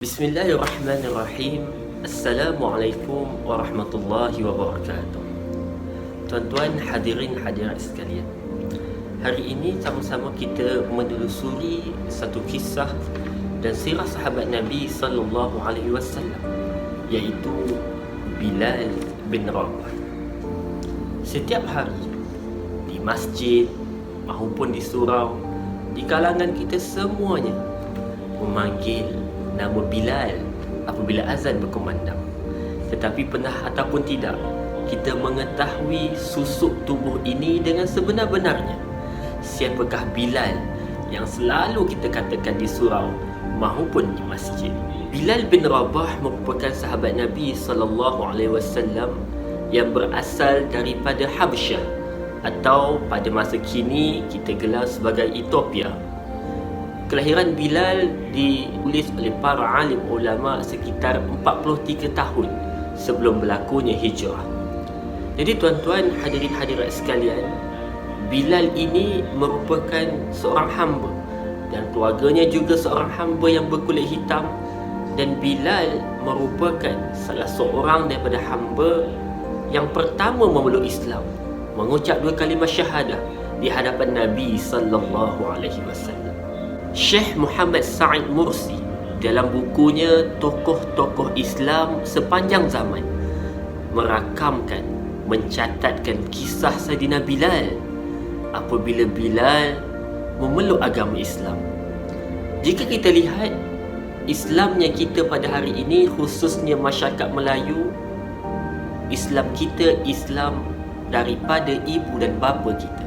Bismillahirrahmanirrahim. Assalamualaikum warahmatullahi wabarakatuh. Tuan-tuan hadirin hadirat sekalian, hari ini sama-sama kita menelusuri satu kisah dan sirah sahabat Nabi sallallahu alaihi wasallam, iaitu Bilal bin Rabah. Setiap hari di masjid maupun di surau, di kalangan kita semuanya memanggil nama Bilal apabila azan berkumandang. Tetapi pernah ataupun tidak, kita mengetahui susuk tubuh ini dengan sebenar-benarnya. Siapakah Bilal yang selalu kita katakan di surau maupun di masjid? Bilal bin Rabah merupakan sahabat Nabi SAW yang berasal daripada Habsyah, atau pada masa kini kita gelar sebagai Ethiopia. Kelahiran Bilal ditulis oleh para alim ulama sekitar 43 tahun sebelum berlakunya hijrah. Jadi tuan-tuan hadirin hadirat sekalian, Bilal ini merupakan seorang hamba dan keluarganya juga seorang hamba yang berkulit hitam, dan Bilal merupakan salah seorang daripada hamba yang pertama memeluk Islam, mengucap 2 kalimah syahadah di hadapan Nabi sallallahu alaihi wasallam. Syekh Muhammad Sa'id Mursi dalam bukunya Tokoh-Tokoh Islam Sepanjang Zaman merakamkan, mencatatkan kisah Saidina Bilal apabila Bilal memeluk agama Islam. Jika kita lihat Islamnya kita pada hari ini, khususnya masyarakat Melayu, Islam kita Islam daripada ibu dan bapa kita.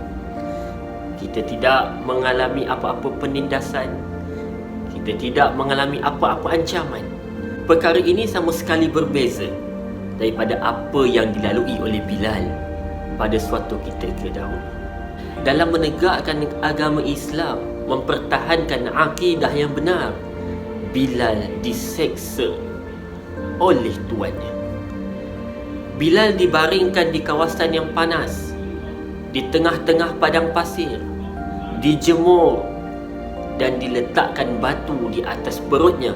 Kita tidak mengalami apa-apa penindasan, kita tidak mengalami apa-apa ancaman. Perkara ini sama sekali berbeza daripada apa yang dilalui oleh Bilal pada suatu ketika dahulu. Dalam menegakkan agama Islam, mempertahankan akidah yang benar, Bilal diseksa oleh tuannya. Bilal dibaringkan di kawasan yang panas, di tengah-tengah padang pasir, dijemur dan diletakkan batu di atas perutnya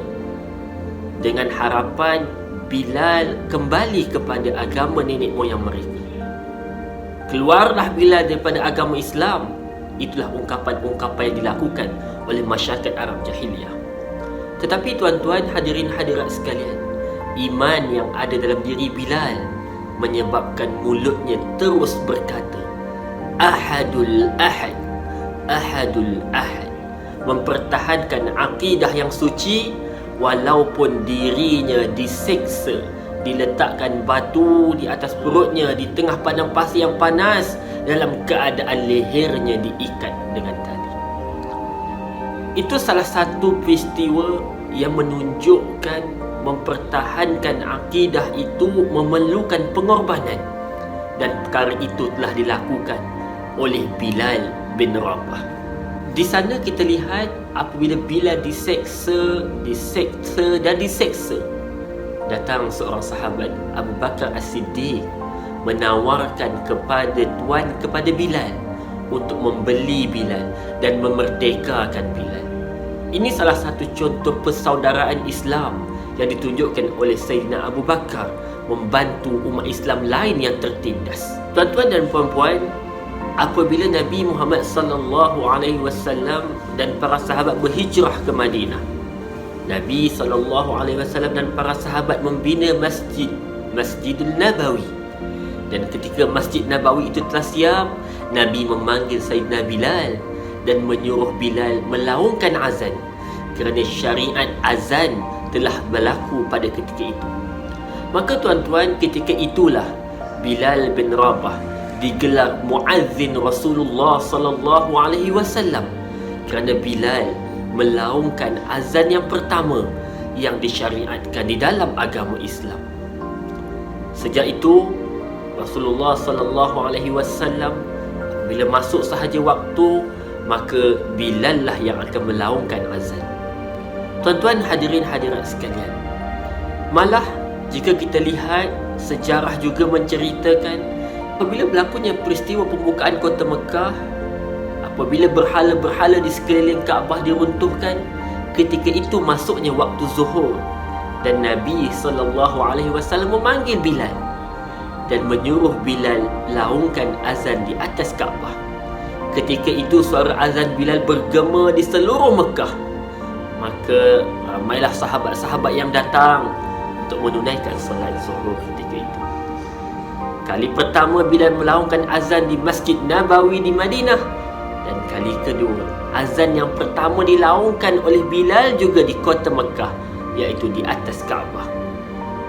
dengan harapan Bilal kembali kepada agama nenek moyang mereka. Keluarlah Bilal daripada agama Islam. Itulah ungkapan-ungkapan yang dilakukan oleh masyarakat Arab Jahiliyah. Tetapi tuan-tuan hadirin hadirat sekalian, iman yang ada dalam diri Bilal menyebabkan mulutnya terus berkata, Ahadul Ahad, Ahadul Ahad, mempertahankan akidah yang suci walaupun dirinya diseksa, diletakkan batu di atas perutnya di tengah padang pasir yang panas, dalam keadaan lehernya diikat dengan tali. Itu salah satu peristiwa yang menunjukkan mempertahankan akidah itu memerlukan pengorbanan, dan perkara itu telah dilakukan oleh Bilal bin Rabah. Di sana kita lihat apabila Bilal diseksa, datang seorang sahabat, Abu Bakar As-Siddiq, menawarkan kepada Bilal untuk membeli Bilal dan memerdekakan Bilal. Ini salah satu contoh persaudaraan Islam yang ditunjukkan oleh Sayyidina Abu Bakar membantu umat Islam lain yang tertindas. Tuan-tuan dan puan-puan, apabila Nabi Muhammad sallallahu alaihi wasallam dan para sahabat berhijrah ke Madinah, Nabi sallallahu alaihi wasallam dan para sahabat membina Masjidul Nabawi. Dan ketika Masjid Nabawi itu telah siap, Nabi memanggil Sayyidina Bilal dan menyuruh Bilal melaungkan azan, kerana syariat azan telah berlaku pada ketika itu. Maka tuan-tuan, ketika itulah Bilal bin Rabah digelar muazzin Rasulullah sallallahu alaihi wasallam, kerana Bilal melaungkan azan yang pertama yang disyariatkan di dalam agama Islam. Sejak itu Rasulullah sallallahu alaihi wasallam bila masuk sahaja waktu, maka Bilal lah yang akan melaungkan azan. Tuan-tuan hadirin hadirat sekalian, malah jika kita lihat sejarah juga menceritakan apabila berlakunya peristiwa pembukaan kota Mekah, apabila berhala-berhala di sekeliling Kaabah diruntuhkan, ketika itu masuknya waktu zuhur dan Nabi SAW memanggil Bilal dan menyuruh Bilal laungkan azan di atas Kaabah. Ketika itu suara azan Bilal bergema di seluruh Mekah. Maka ramailah sahabat-sahabat yang datang untuk menunaikan solat zuhur ketika itu. Kali pertama Bilal melaungkan azan di Masjid Nabawi di Madinah, dan kali kedua azan yang pertama dilaungkan oleh Bilal juga di kota Mekah, iaitu di atas Kaabah.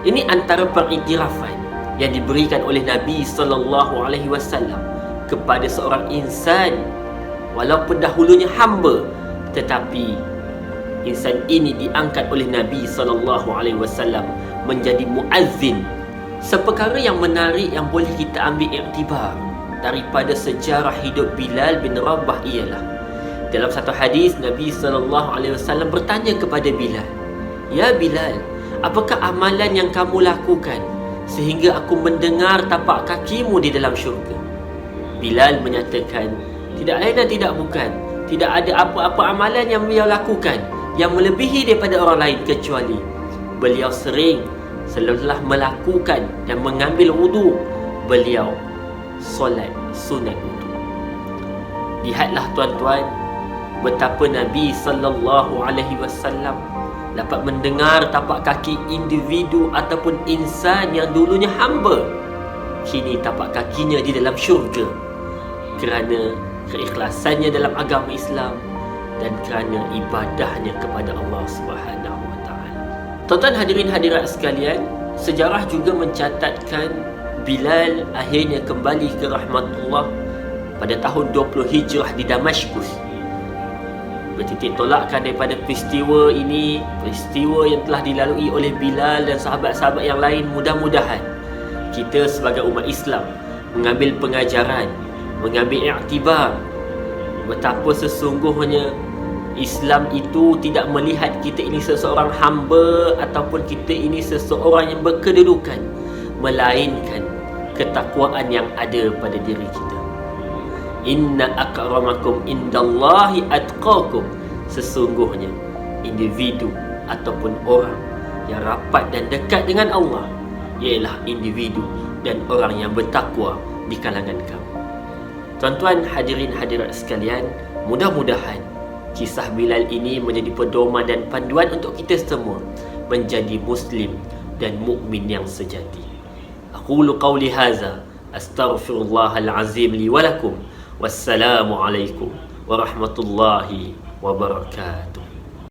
Ini antara periktirafan yang diberikan oleh Nabi SAW kepada seorang insan, walaupun dahulunya hamba, tetapi insan ini diangkat oleh Nabi SAW menjadi muazzin. Seperkara yang menarik yang boleh kita ambil iktibar daripada sejarah hidup Bilal bin Rabah ialah, dalam satu hadis Nabi SAW bertanya kepada Bilal, "Ya Bilal, apakah amalan yang kamu lakukan sehingga aku mendengar tapak kakimu di dalam syurga?" Bilal menyatakan, "Tidak lain dan tidak bukan, tidak ada apa-apa amalan yang beliau lakukan yang melebihi daripada orang lain, kecuali beliau sering selepas melakukan dan mengambil wudu, beliau solat sunat wudu." Lihatlah tuan-tuan, betapa Nabi SAW dapat mendengar tapak kaki individu ataupun insan yang dulunya hamba, kini tapak kakinya di dalam syurga kerana keikhlasannya dalam agama Islam dan kerana ibadahnya kepada Allah Subhanahu wa taala. Tuan-tuan hadirin hadirat sekalian, sejarah juga mencatatkan Bilal akhirnya kembali ke rahmatullah pada tahun 20 Hijrah di Damaskus. Bertitik tolakkan daripada peristiwa ini, peristiwa yang telah dilalui oleh Bilal dan sahabat-sahabat yang lain, mudah-mudahan kita sebagai umat Islam mengambil pengajaran, mengambil iktibar betapa sesungguhnya Islam itu tidak melihat kita ini seseorang hamba ataupun kita ini seseorang yang berkedudukan, melainkan ketakwaan yang ada pada diri kita. Inna akramakum indallahi atqakum. Sesungguhnya individu ataupun orang yang rapat dan dekat dengan Allah ialah individu dan orang yang bertakwa di kalangan kamu. Tuan-tuan hadirin hadirat sekalian, mudah-mudahan kisah Bilal ini menjadi pedoman dan panduan untuk kita semua menjadi Muslim dan mukmin yang sejati. Aqulu qawli hadza, astaghfirullahal azim li wa lakum. Wassalamualaikum warahmatullahi wabarakatuh.